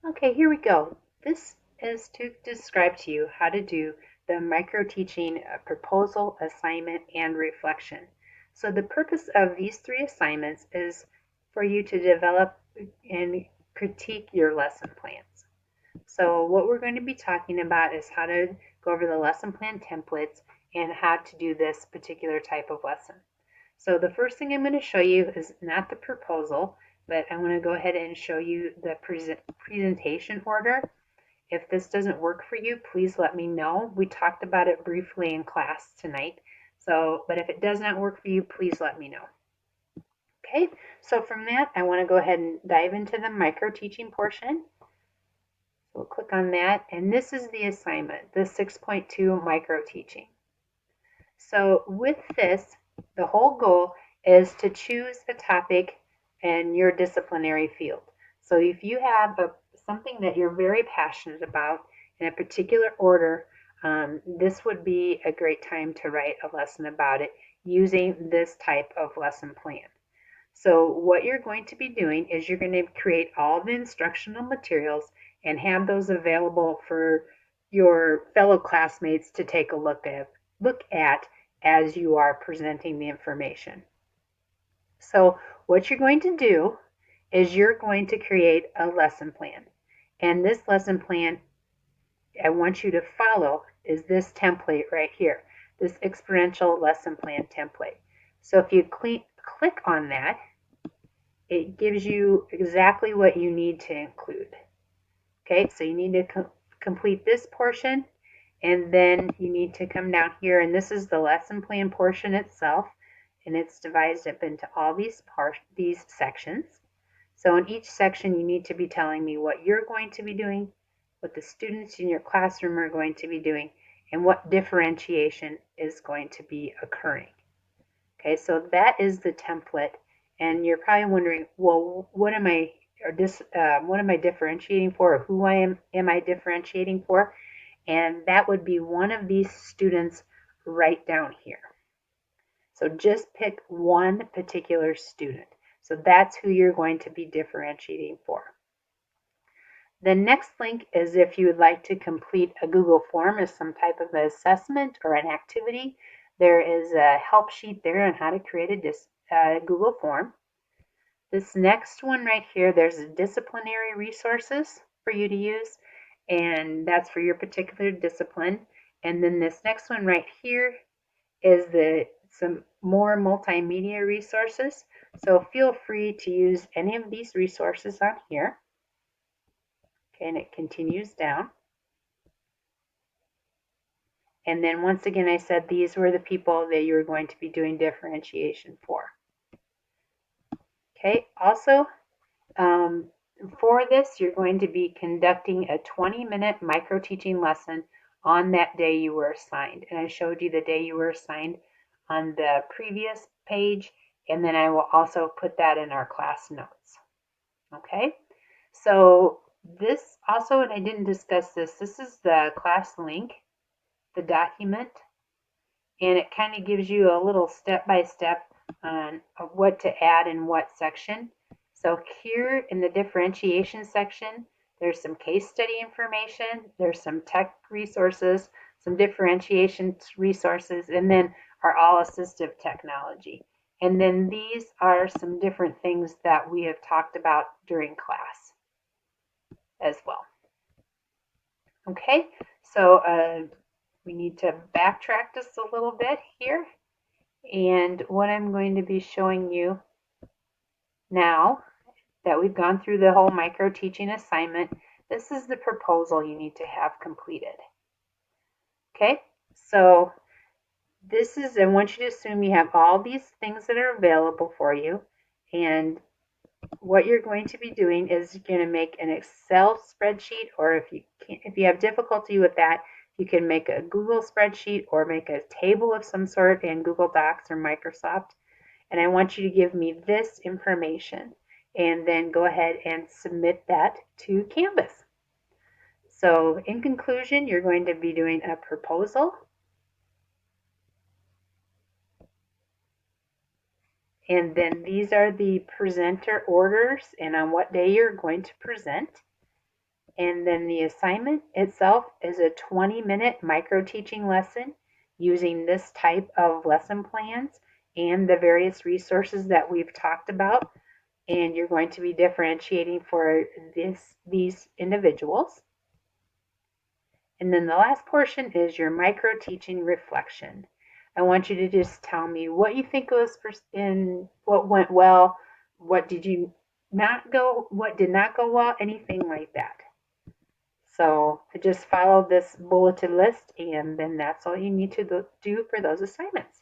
Okay, here we go. This is to describe to you how to do the micro-teaching proposal, assignment, and reflection. So the purpose of these three assignments is for you to develop and critique your lesson plans. So what we're going to be talking about is how to go over the lesson plan templates and how to do this particular type of lesson. So the first thing I'm going to show you is not the proposal, but I'm going to go ahead and show you the presentation order. If this doesn't work for you, please let me know. We talked about it briefly in class tonight. But if it does not work for you, please let me know. Okay, so from that, I want to go ahead and dive into the micro teaching portion. So we'll click on that, and this is the assignment, the 6.2 micro teaching. So with this, the whole goal is to choose a topic in your disciplinary field. So if you have something that you're very passionate about in a particular order, this would be a great time to write a lesson about it using this type of lesson plan. So what you're going to be doing is you're going to create all the instructional materials and have those available for your fellow classmates to take a look at as you are presenting the information. So what you're going to do is you're going to create a lesson plan. And this lesson plan I want you to follow is this template right here, this experiential lesson plan template. So if you click on that, it gives you exactly what you need to include. Okay, so you need to complete this portion, and then you need to come down here, and this is the lesson plan portion itself, and it's divided up into all these sections. So in each section, you need to be telling me what you're going to be doing, what the students in your classroom are going to be doing, and what differentiation is going to be occurring. Okay, so that is the template, and you're probably wondering, well, what am I differentiating for, or who am I differentiating for? And that would be one of these students right down here. So just pick one particular student. So that's who you're going to be differentiating for. The next link is if you would like to complete a Google form as some type of assessment or an activity. There is a help sheet there on how to create a Google form. This next one right here, there's disciplinary resources for you to use, and that's for your particular discipline. And then this next one right here is some more multimedia resources. So feel free to use any of these resources on here. Okay, and it continues down. And then once again, I said these were the people that you were going to be doing differentiation for. Okay, also for this, you're going to be conducting a 20-minute micro-teaching lesson on that day you were assigned. And I showed you the day you were assigned on the previous page, and then I will also put that in our class notes. Okay, so this also, and I didn't discuss this is the class link, the document, and it kind of gives you a little step-by-step on what to add in what section. So here in the differentiation section, there's some case study information, there's some tech resources, some differentiation resources, and then our all assistive technology. And then these are some different things that we have talked about during class as well. Okay, so we need to backtrack just a little bit here. And what I'm going to be showing you now that we've gone through the whole micro teaching assignment, this is the proposal you need to have completed. Okay, so this is, I want you to assume you have all these things that are available for you, and what you're going to be doing is you're going to make an Excel spreadsheet, or if you have difficulty with that, you can make a Google spreadsheet or make a table of some sort in Google Docs or Microsoft. And I want you to give me this information and then go ahead and submit that to Canvas. So in conclusion, you're going to be doing a proposal, and then these are the presenter orders and on what day you're going to present. And then the assignment itself is a 20-minute micro-teaching lesson using this type of lesson plans and the various resources that we've talked about. And you're going to be differentiating for these individuals. And then the last portion is your micro-teaching reflection. I want you to just tell me what you think was in what went well, what did you not go, what did not go well, anything like that. So just follow this bulleted list, and then that's all you need to do for those assignments.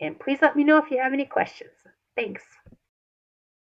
And please let me know if you have any questions. Thanks.